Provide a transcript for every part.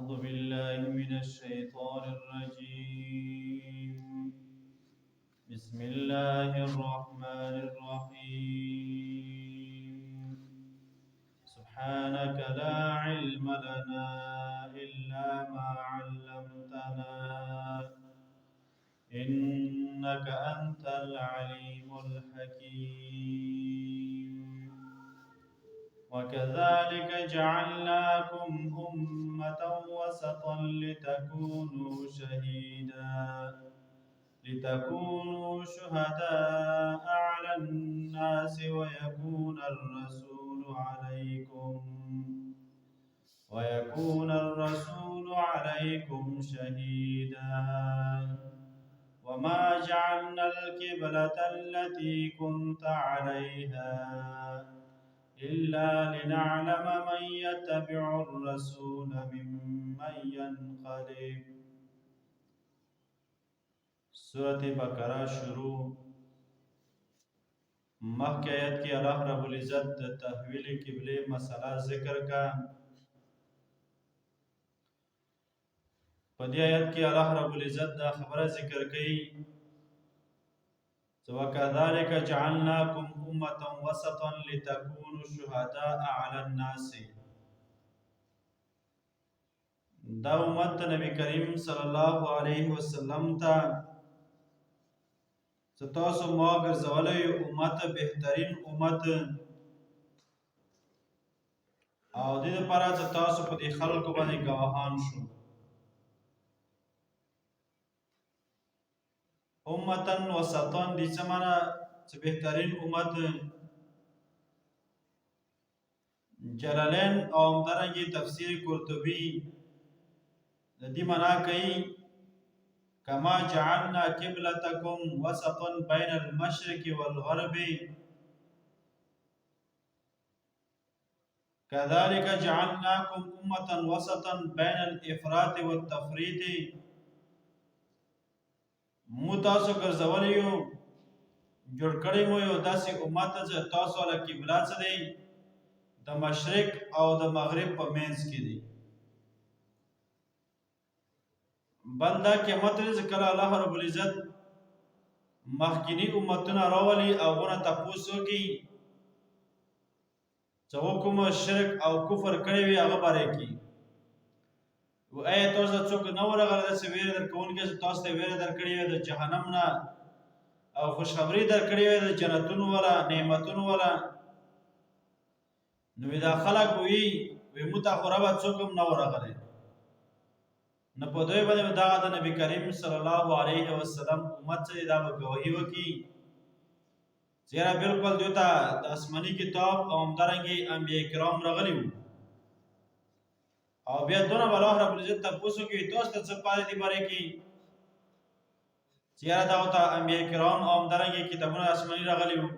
أعوذ بالله من الشيطان الرجيم. بسم الله الرحمن الرحيم. سبحانك لا علم لنا إلا ما علمتنا إنك أنت العليم الحكيم. وكذلك جعلناكم أمة وسطا لتكونوا شهداء على الناس ويكون الرسول عليكم شهيدا. وما جعلنا القبلة التي كنت عليها إلا لنعلم من يتبع الرسول ممن ينقلب. سورة بقرہ شروع مخکې آیت کې الله رب العزت د تحویل قبله مسله ذکر کا. په دې آیت کې الله رب العزت دا خبره ذکر کوي وَكَذَلِكَ جَعَلْنَاكُمْ أُمَّةً وَسَطًا لِتَكُونُوا شُهَدَاءَ عَلَى النَّاسِ. دا امت نبی کریم صلی الله علیه وسلم ته ستاسو ما ګرځولی امت بهترین امت او دې لپاره چې تاسو په دې خلکو باندې ګواهان شو. امتن وسطن دي څه معنا چې بهترین امت. جلالین او همدارنګه تفسیر قرطبی د دې معنا کوي کما جعلنا قبلتکم وسطا بین المشرق والغرب كذلك جعلناكم امة وسطا بین الافراط والتفریط. مو تاسو ګرځولی یو جوړ کړی مو یو داسې امت چې تاسو له قبله څه دی د مشرق او د مغرب په منځ کې دی. بل دا قیامت دی چې کله الله رب العزت مخکینی امتونه راولي او هغونه تپوس وکړي چې کوم شرک او کفر کړی وي هغه باره کې و آیا تاسو څوک نه ورغله داسې ویره درکوونکی چې تاسو ته ویره درکړې وي د جهنم نه او خوشخبري درکړې وي د جنتونو والا نعمتونو والا. نو دا خلک وي موږ ته خو ربه څوک هم نه ورغلی نه په دوی باندې دغه د نبي کریم صلی الله علیه وسلم امت چې دا به ګواهي وکړي زیرا بالکل دوی ته د آسماني کتاب او همدارنګې انبیاء کرام راغلي وو او بیا دونه به الله رب العزت تپوس وکړي تاسو ته څه پاتې دي باره کې چې یاره دغو ته انبیاء کرام او همدارنګې کتابونه آسماني راغلي وو.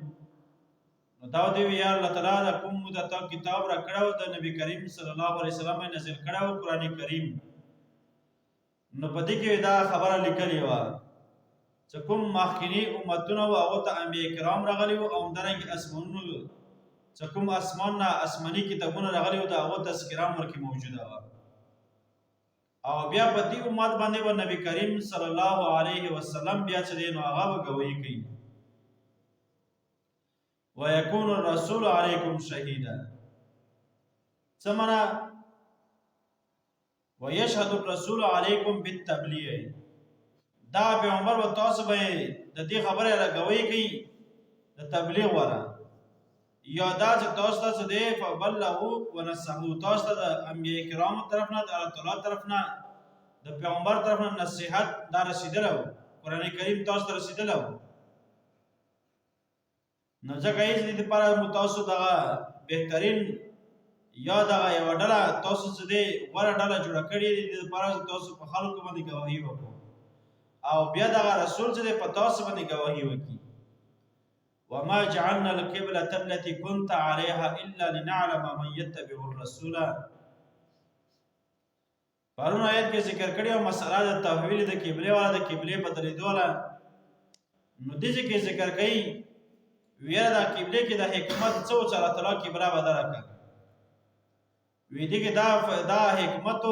نو دا ورته ووایي یا الله تعالی دا کوم موږ ته تا کتاب راکړی و د نبي کریم صلی الله علیه وسلم یې نازل کړی و قرآن کریم. نو په دې کې دا خبره لیکلې وه چې کوم مخکیني امتونه وو هغو ته انبیاء کرام راغلي وو او همدارنګې اسمانونو چې کوم اسمان نه آسماني کتابونه راغلي وو د هغو تذکره هم ورکې موجوده وه. او بیا په دې امت باندې به نبي کریم صلی الله علیه وسلم بیا چې دی نو هغه به ګواهي کوي ویکون الرسول علیکم شهیدا. څه معنا ویشهد الرسول علیکم بالتبلیغ. دا پیغمبر به تاسو به د دې خبرې له ګواهي کوي د تبلیغ والا یا دا چې تاسو ته څه دی فبلغوا ونصحوا تاسو ته د انبیاء کرامو طرف نه د الله تعالی طرف نه د پیغمبر طرف نه نصیحت دا رسېدلی و قرآن کریم تاسو ته رسېدلی و. نو ځکه هېڅ دې دپاره مو تاسو دغه بهترین یا دغه یوه ډله تاسو څه دی غوره ډله جوړه کړې دي دې دپاره چې تاسو په خلکو باندې ګواهي وکړو او بیا دغه رسول چې دی په تاسو باندې ګواهي وکړي. وما جعلنا القبلة التي كنت عليها إلا لنعلم من يتبع الرسول. پرون آیت کې ذکر کړی او مسله د تحویل د قبله والا د قبله بدلیدو والا. نو دې کې ذکر کوي ویره د قبله کې د حکمت څه و چې الله تعالی قبله بدله کړه. وی دې کې دا حکمت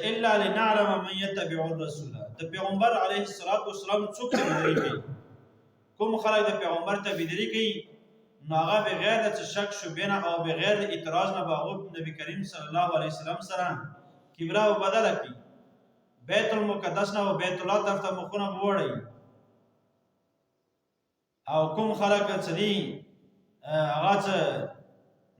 الا لنعلم من يتبع الرسول د پیغمبر علیه الصلاۃ والسلام څوک تابعداري کوي کوم خلک د پیغمبر تابعداري کوي نو هغه بغیر د شک شبهه او بغیر د اعتراض نه باغ نبی کریم صلی الله علیه وسلم سره قبله او بدل کی بیت المقدس نه او بیت الله طرف ته مخونه وړي او کوم خلک چې دي هغه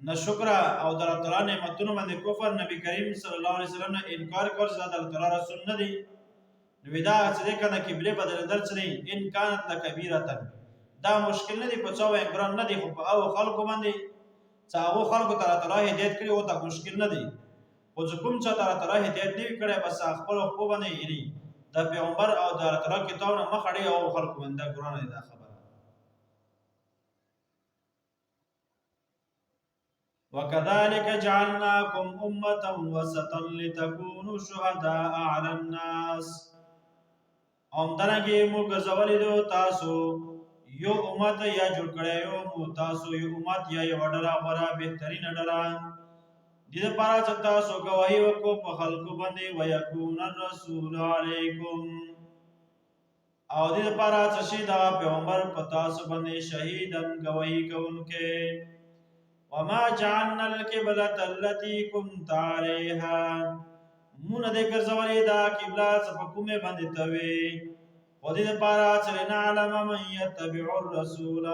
نشکر او د الله تعالی نعمتونو باندې کفر نبی کریم صلی الله علیه وسلم نه انکار کول چې د الله تعالی رسول نه دی نو دا چې کنه قبله بدلدل چې ان كانت لکبیره دا مشکل نه دی په څو ګران نه دی خو په او خلکو باندې چې هغه خلکو ته الله تعالی هدایت کړی او دا مشکل نه دی خو کوم چې الله تعالی هدایت نه کړی بس خپل خو باندې یری د پیغمبر او د الله تعالی کتاب نه مخ اړي او خلکو باندې ګران دی دا خبره وكذلك جعلناكم أمة وسطا لتكونوا شهداء على الناس همدارنګه موږ ګرځولې دو تاسو یو امت یا جوړ کړی یو مو تاسو یو امت یا یو ډله غوړه بهترین ډله دې لپاره چې تاسو گواهی وکړو په خلکو باندې ويكون الرسول علیکم او دې لپاره چې شي دا پیغمبر په تاسو باندې شهیدن گواہی کوونکې وما جعلنا القبلة التي كنت عليها مون دې ګرځولې دا قبله چې په کومه باندې توي و دې لپاره چې نعلم من يتبع الرسول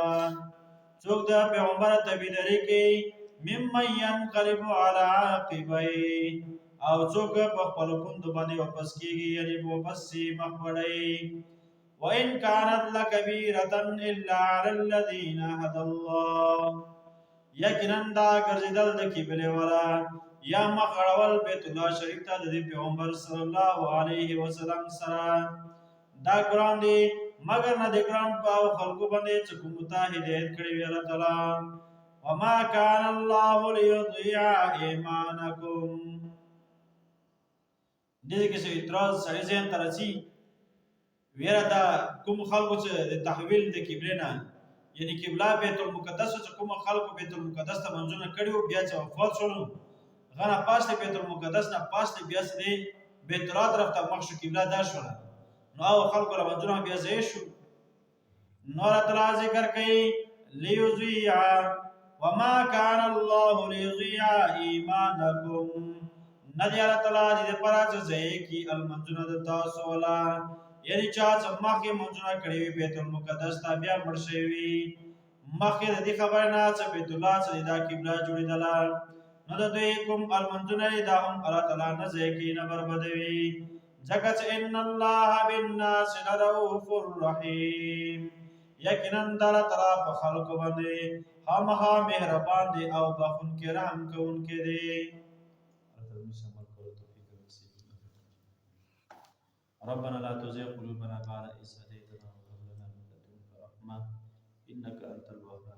څوک دا پیغمبر تابعداري کوي ممن ينقلب على عقبيه او څوک په خپل پوند باندې واپس کیږي یعنی واپس مخ وړي وان كانت لكبيرة الا على الذين هدى الله یقینا دا ګرځیدل د قبله والا یا مخ اړول بیت الله شریف ته د پیغمبر صلی الله علیه وسلم سره دا قران دی مگر نه د قران په خلکو باندې چې کوم ته هدایت کړی وی الله تعالی وما كان الله ليضيع ايمانكم دې کې څه اعتراض سړي ځین ترسي ویرا دا کوم خلکو چې د تحویل د قبله نه یعنی قبله بیت المقدس چې کوم خلکو بیت المقدس ته منځونه کړیو بیا چې وفات شول غنا پاسته بیت المقدس نه پاسته بیا سره بیت الله طرف ته مخ شو قبله دا شو نو خلکو له منځونه بیا ځای شو نور تعالی ذکر کوي ليضيع وما كان الله ليضيع ايمانكم ندی الله تعالی دې پراځه ځای کی المنځونه د تاسو ولا یعنی چا چې مخکې منځونه کړی وي بیت المقدس ته بیا مړ شوی وي مخکې د دې خبره نه چې بیت الله چې دا قبله جوړېدله نو د دوی کوم المنځونه دا هم الله تعالی نه ځای کې نه بربادوي ځکه چې ان الله بالناس لرؤوف رحیم یقینا د الله تعالی په خلکو باندې خامخا مهربان دی او بخښونکی رحم کوونکی دی ربنا لا تزغ قلوبنا بعد إذ هديتنا وهب لنا من لدنك رحمة إنك أنت الوهاب